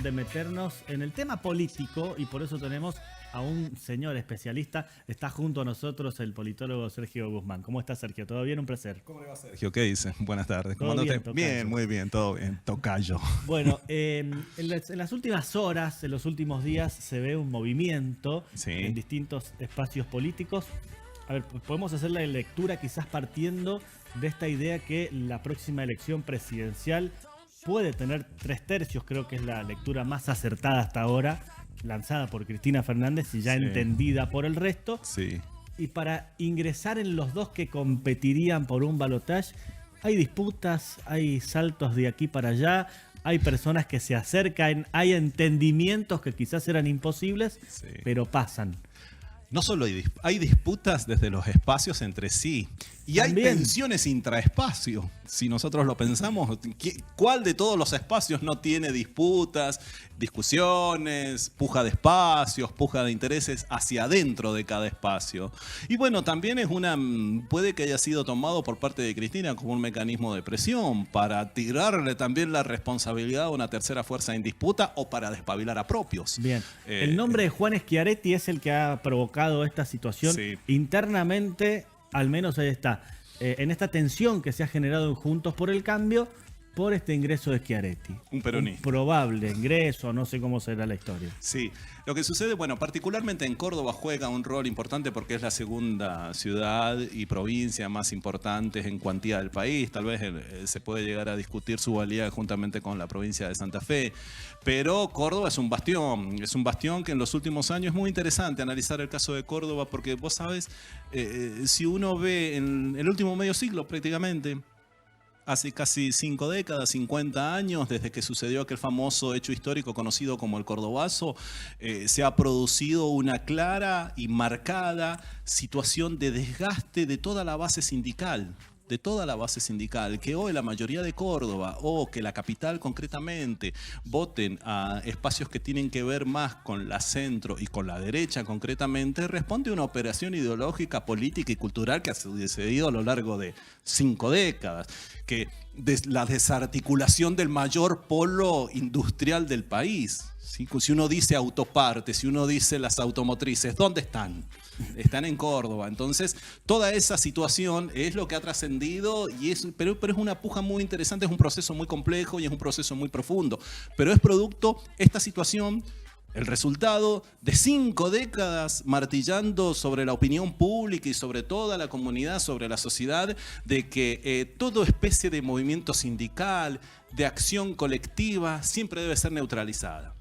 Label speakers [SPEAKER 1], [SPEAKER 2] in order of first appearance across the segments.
[SPEAKER 1] de meternos en el tema político y por eso tenemos a un señor especialista. Está junto a nosotros el politólogo Sergio Guzmán. ¿Cómo estás, Sergio? ¿Todo bien? Un placer.
[SPEAKER 2] ¿Cómo le va, Sergio? ¿Qué dice? Buenas tardes.
[SPEAKER 1] ¿Todo bien, tocayo?
[SPEAKER 2] Bien, muy bien, todo bien. Tocayo.
[SPEAKER 1] Bueno, en las últimas horas, en los últimos días, se ve un movimiento en distintos espacios políticos. A ver, podemos hacer la lectura quizás partiendo de esta idea que la próxima elección presidencial puede tener 3/3, creo que es la lectura más acertada hasta ahora, lanzada por Cristina Fernández y ya entendida por el resto.
[SPEAKER 2] Sí.
[SPEAKER 1] Y para ingresar en los dos que competirían por un balotaje, hay disputas, hay saltos de aquí para allá, hay personas que se acercan, hay entendimientos que quizás eran imposibles, pero pasan.
[SPEAKER 2] No solo hay disputas desde los espacios entre sí. Y también hay tensiones intraespacio. Si nosotros lo pensamos, ¿cuál de todos los espacios no tiene disputas, discusiones, puja de espacios, puja de intereses hacia adentro de cada espacio? Y bueno, también puede que haya sido tomado por parte de Cristina como un mecanismo de presión para tirarle también la responsabilidad a una tercera fuerza en disputa o para despabilar a propios.
[SPEAKER 1] Bien. El nombre de Juan Schiaretti es el que ha provocado esta situación internamente. Al menos ahí está, en esta tensión que se ha generado en Juntos por el Cambio por este ingreso de Schiaretti.
[SPEAKER 2] Un peronista.
[SPEAKER 1] Un probable ingreso, no sé cómo será la historia.
[SPEAKER 2] Sí, lo que sucede, bueno, particularmente en Córdoba juega un rol importante porque es la segunda ciudad y provincia más importantes en cuantía del país. Tal vez se puede llegar a discutir su valía juntamente con la provincia de Santa Fe. Pero Córdoba es un bastión que en los últimos años es muy interesante analizar el caso de Córdoba porque vos sabés, si uno ve en el último medio siglo prácticamente, hace casi 5 décadas, 50 años, desde que sucedió aquel famoso hecho histórico conocido como el Cordobazo, se ha producido una clara y marcada situación de desgaste de toda la base sindical. Que hoy la mayoría de Córdoba o que la capital concretamente voten a espacios que tienen que ver más con la centro y con la derecha concretamente, responde a una operación ideológica, política y cultural que ha sucedido a lo largo de 5 décadas, que la desarticulación del mayor polo industrial del país. ¿Sí? Si uno dice autopartes, si uno dice las automotrices, ¿dónde están? Están en Córdoba. Entonces, toda esa situación es lo que ha trascendido, pero es una puja muy interesante, es un proceso muy complejo y es un proceso muy profundo. Pero es producto, esta situación, el resultado de 5 décadas martillando sobre la opinión pública y sobre toda la comunidad, sobre la sociedad, de que toda especie de movimiento sindical, de acción colectiva, siempre debe ser neutralizada.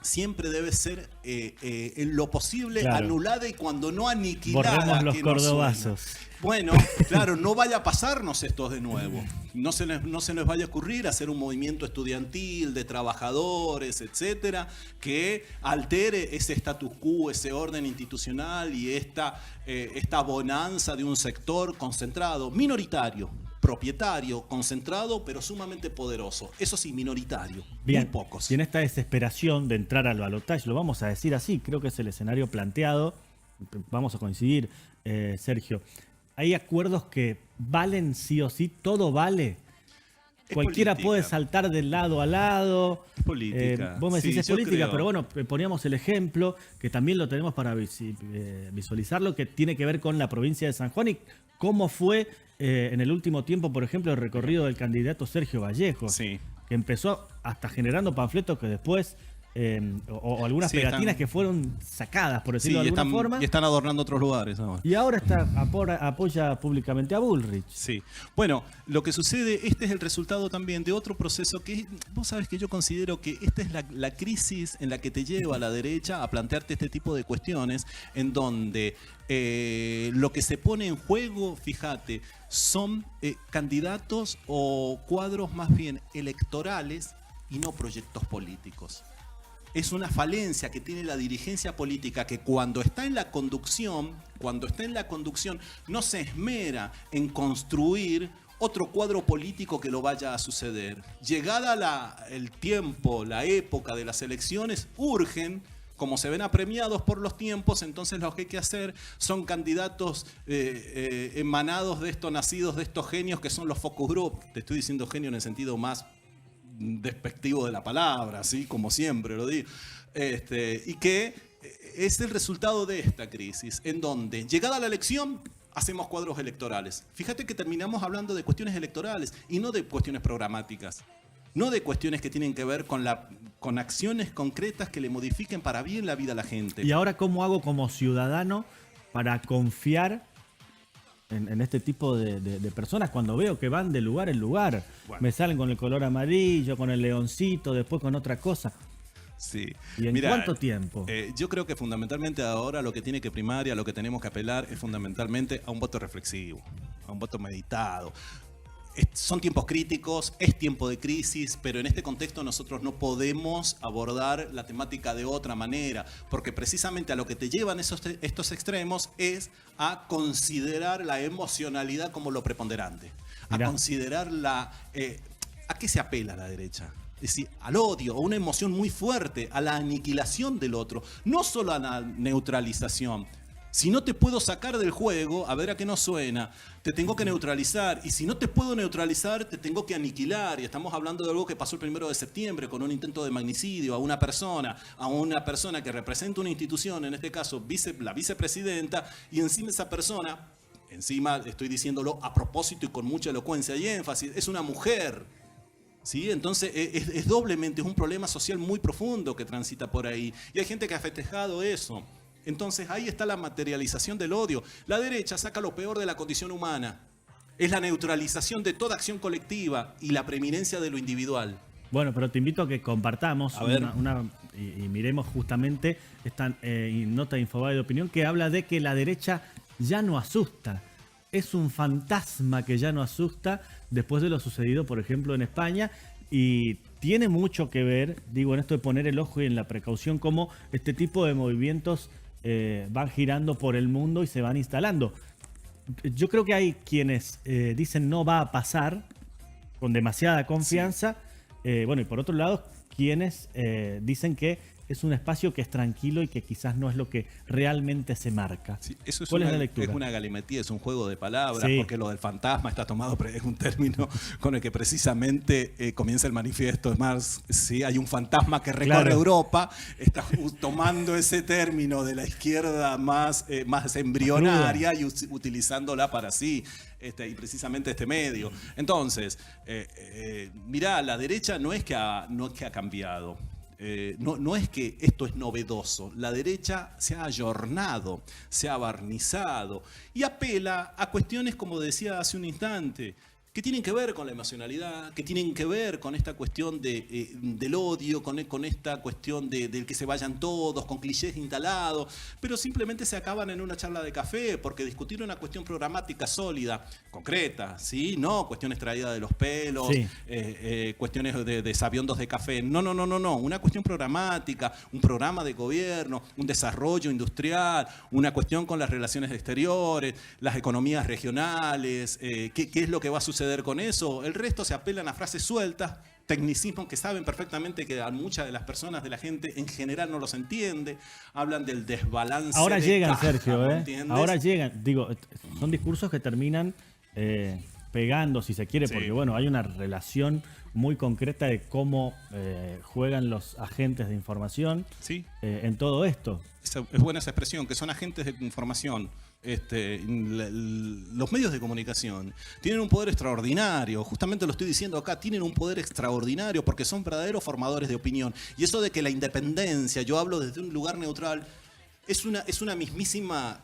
[SPEAKER 2] Siempre debe ser en lo posible anulada y cuando no aniquilada.
[SPEAKER 1] Borremos los cordobazos.
[SPEAKER 2] Bueno, claro, no vaya a pasarnos esto de nuevo. No se les vaya a ocurrir hacer un movimiento estudiantil de trabajadores, etcétera, que altere ese status quo, ese orden institucional y esta bonanza de un sector concentrado, minoritario, propietario, concentrado, pero sumamente poderoso. Eso sí, minoritario.
[SPEAKER 1] Bien,
[SPEAKER 2] muy pocos.
[SPEAKER 1] Y en esta desesperación de entrar al balotaje, lo vamos a decir así, creo que es el escenario planteado, vamos a coincidir, Sergio. Hay acuerdos que valen sí o sí, todo vale. Cualquiera puede saltar de lado a lado.
[SPEAKER 2] Es política.
[SPEAKER 1] Vos me decís es política,
[SPEAKER 2] creo.
[SPEAKER 1] pero bueno, poníamos el ejemplo, que también lo tenemos para visualizarlo, que tiene que ver con la provincia de San Juan y cómo fue en el último tiempo, por ejemplo, el recorrido del candidato Sergio Vallejo, que empezó hasta generando panfletos que después, o algunas pegatinas que fueron sacadas, por decirlo de alguna forma.
[SPEAKER 2] Y están adornando otros lugares ahora.
[SPEAKER 1] Y ahora apoya públicamente a Bullrich.
[SPEAKER 2] Sí. Bueno, lo que sucede, este es el resultado también de otro proceso que, vos sabés que yo considero que esta es la crisis en la que te lleva a la derecha a plantearte este tipo de cuestiones, en donde lo que se pone en juego, fíjate, son candidatos o cuadros más bien electorales y no proyectos políticos. Es una falencia que tiene la dirigencia política que cuando está en la conducción no se esmera en construir otro cuadro político que lo vaya a suceder. Llegada el tiempo, la época de las elecciones, urgen, como se ven apremiados por los tiempos, entonces lo que hay que hacer son candidatos emanados de estos, nacidos de estos genios que son los focus group. Te estoy diciendo genio en el sentido más despectivo de la palabra, así como siempre lo digo. Y que es el resultado de esta crisis, en donde, llegada la elección, hacemos cuadros electorales. Fíjate que terminamos hablando de cuestiones electorales y no de cuestiones programáticas. No de cuestiones que tienen que ver con acciones concretas que le modifiquen para bien la vida a la gente.
[SPEAKER 1] ¿Y ahora cómo hago como ciudadano para confiar en este tipo de personas cuando veo que van de lugar en lugar? Bueno. Me salen con el color amarillo, con el leoncito, después con otra cosa.
[SPEAKER 2] Sí.
[SPEAKER 1] ¿Y en cuánto tiempo?
[SPEAKER 2] Yo creo que fundamentalmente ahora lo que tiene que primar y a lo que tenemos que apelar es fundamentalmente a un voto reflexivo, a un voto meditado. Son tiempos críticos, es tiempo de crisis, pero en este contexto nosotros no podemos abordar la temática de otra manera, porque precisamente a lo que te llevan estos extremos es a considerar la emocionalidad como lo preponderante, a considerar ¿a qué se apela la derecha? Es decir, al odio, a una emoción muy fuerte, a la aniquilación del otro, no solo a la neutralización. Si no te puedo sacar del juego, a ver a qué nos suena, te tengo que neutralizar. Y si no te puedo neutralizar, te tengo que aniquilar. Y estamos hablando de algo que pasó el 1 de septiembre con un intento de magnicidio a una persona que representa una institución, en este caso la vicepresidenta, y encima esa persona, estoy diciéndolo a propósito y con mucha elocuencia y énfasis, es una mujer. ¿Sí? Entonces es doblemente un problema social muy profundo que transita por ahí. Y hay gente que ha festejado eso. Entonces ahí está la materialización del odio. La derecha saca lo peor de la condición humana. Es la neutralización de toda acción colectiva y la preeminencia de lo individual.
[SPEAKER 1] Bueno, pero te invito a que compartamos y miremos justamente esta nota de Infobae de opinión que habla de que la derecha ya no asusta. Es un fantasma que ya no asusta después de lo sucedido, por ejemplo, en España. Y tiene mucho que ver, digo, en esto de poner el ojo y en la precaución, cómo este tipo de movimientos van girando por el mundo y se van instalando. Yo creo que hay quienes dicen no va a pasar con demasiada confianza. Sí. Bueno, y por otro lado, quienes dicen que es un espacio que es tranquilo y que quizás no es lo que realmente se marca.
[SPEAKER 2] Sí, eso ¿Cuál es la lectura? Es una galimetría, es un juego de palabras, sí. Porque lo del fantasma está tomado, es un término con el que precisamente comienza el manifiesto de Marx. Sí, hay un fantasma que recorre Europa, está tomando ese término de la izquierda más embrionaria y utilizándola para sí. Y precisamente este medio. Entonces, mirá, la derecha no es que ha cambiado. No es que esto es novedoso. La derecha se ha ayornado, se ha barnizado y apela a cuestiones, como decía hace un instante, que tienen que ver con la emocionalidad, que tienen que ver con esta cuestión del odio, con esta cuestión del que se vayan todos, con clichés instalados, pero simplemente se acaban en una charla de café, porque discutir una cuestión programática sólida, concreta, ¿sí? No cuestiones traídas de los pelos, sí. Cuestiones de sabiondos de café, no, una cuestión programática, un programa de gobierno, un desarrollo industrial, una cuestión con las relaciones exteriores, las economías regionales, qué es lo que va a suceder con eso. El resto se apelan a frases sueltas, tecnicismos que saben perfectamente que a muchas de las personas, de la gente en general no los entiende. Hablan del desbalance.
[SPEAKER 1] Ahora
[SPEAKER 2] de
[SPEAKER 1] llegan,
[SPEAKER 2] caja,
[SPEAKER 1] Sergio, ahora llegan. Digo, son discursos que terminan pegando, si se quiere, sí. Porque bueno, hay una relación muy concreta de cómo juegan los agentes de información, sí. En todo esto.
[SPEAKER 2] Es buena esa expresión, que son agentes de información. Los medios de comunicación tienen un poder extraordinario, justamente lo estoy diciendo acá, tienen un poder extraordinario porque son verdaderos formadores de opinión. Y eso de que la independencia, yo hablo desde un lugar neutral, es una mismísima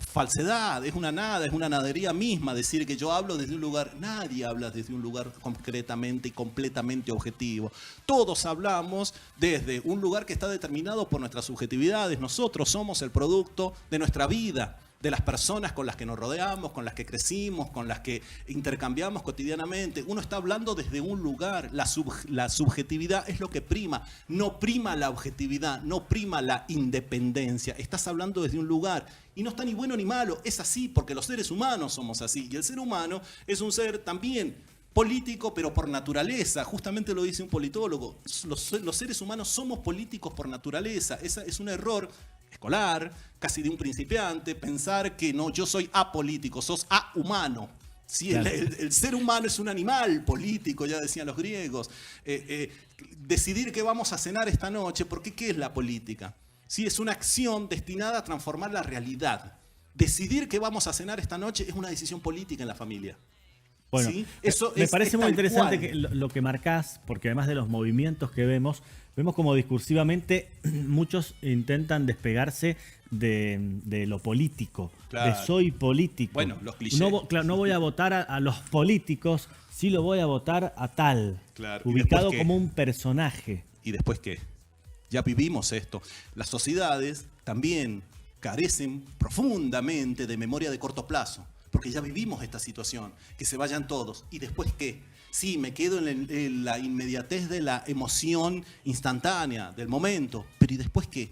[SPEAKER 2] falsedad, es una nadería misma decir que yo hablo desde un lugar. Nadie habla desde un lugar concretamente y completamente objetivo. Todos hablamos desde un lugar que está determinado por nuestras subjetividades. Nosotros somos el producto de nuestra vida, de las personas con las que nos rodeamos, con las que crecimos, con las que intercambiamos cotidianamente. Uno está hablando desde un lugar. La subjetividad es lo que prima. No prima la objetividad, no prima la independencia. Estás hablando desde un lugar. Y no está ni bueno ni malo. Es así porque los seres humanos somos así. Y el ser humano es un ser también político, pero por naturaleza. Justamente lo dice un politólogo. Los seres humanos somos políticos por naturaleza. Es un error escolar, casi de un principiante, pensar que no, yo soy apolítico, sos ahumano. Sí,
[SPEAKER 1] claro.
[SPEAKER 2] el ser humano es un animal político, ya decían los griegos. Decidir qué vamos a cenar esta noche, porque ¿qué es la política? Sí, es una acción destinada a transformar la realidad. Decidir qué vamos a cenar esta noche es una decisión política en la familia.
[SPEAKER 1] Bueno,
[SPEAKER 2] ¿sí? Eso
[SPEAKER 1] me
[SPEAKER 2] es,
[SPEAKER 1] parece
[SPEAKER 2] es
[SPEAKER 1] muy
[SPEAKER 2] tal
[SPEAKER 1] interesante
[SPEAKER 2] cual.
[SPEAKER 1] que lo que marcás, porque además de los movimientos que vemos como discursivamente muchos intentan despegarse de lo político,
[SPEAKER 2] Claro.
[SPEAKER 1] de soy político.
[SPEAKER 2] Bueno, los clichés.
[SPEAKER 1] Claro, no voy a votar a los políticos, sí lo voy a votar a tal,
[SPEAKER 2] Claro. ¿Y
[SPEAKER 1] ubicado
[SPEAKER 2] después qué?
[SPEAKER 1] como un personaje.
[SPEAKER 2] ¿Y después qué? Ya vivimos esto. Las sociedades también carecen profundamente de memoria de corto plazo, porque ya vivimos esta situación, que se vayan todos. ¿Y después qué? Sí, me quedo en la inmediatez de la emoción instantánea, del momento, pero ¿y después qué?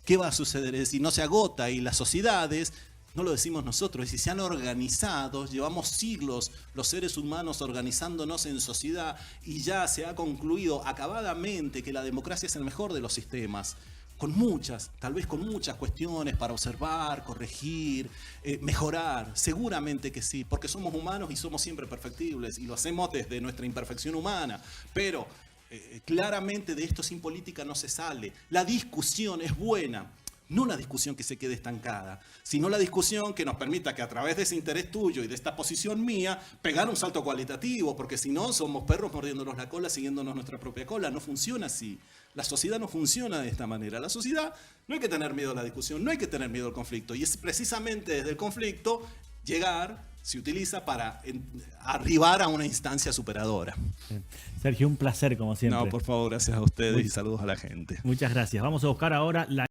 [SPEAKER 2] ¿Qué va a suceder? Es decir, no se agota y las sociedades, no lo decimos nosotros, es decir, se han organizado, llevamos siglos los seres humanos organizándonos en sociedad y ya se ha concluido acabadamente que la democracia es el mejor de los sistemas. Con muchas, tal vez con muchas cuestiones para observar, corregir, mejorar, seguramente que sí, porque somos humanos y somos siempre perfectibles y lo hacemos desde nuestra imperfección humana, pero claramente de esto sin política no se sale. La discusión es buena, no la discusión que se quede estancada, sino la discusión que nos permita que a través de ese interés tuyo y de esta posición mía, pegar un salto cualitativo, porque si no somos perros mordiéndonos la cola, siguiéndonos nuestra propia cola. No funciona así. La sociedad no funciona de esta manera. La sociedad, no hay que tener miedo a la discusión, no hay que tener miedo al conflicto. Y es precisamente desde el conflicto llegar, se utiliza para arribar a una instancia superadora.
[SPEAKER 1] Sergio, un placer como siempre.
[SPEAKER 2] No, por favor, gracias a ustedes y saludos a la gente.
[SPEAKER 1] Muchas gracias. Vamos a buscar ahora la